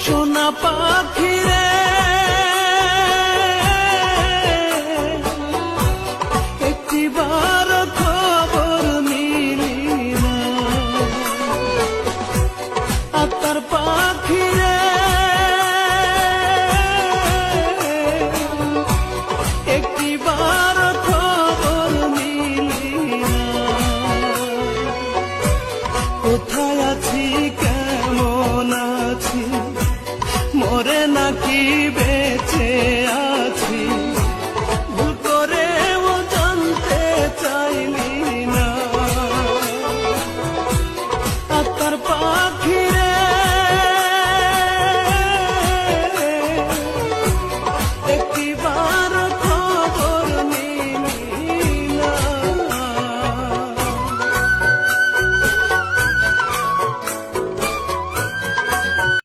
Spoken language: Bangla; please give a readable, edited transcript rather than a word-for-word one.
সোনা পাখি রে একটিবার খবর নিলি না, আত্মার পাখি রে একটিবার খবর নিলি না। কোথায় আছি কেমন আছি মরে নাকি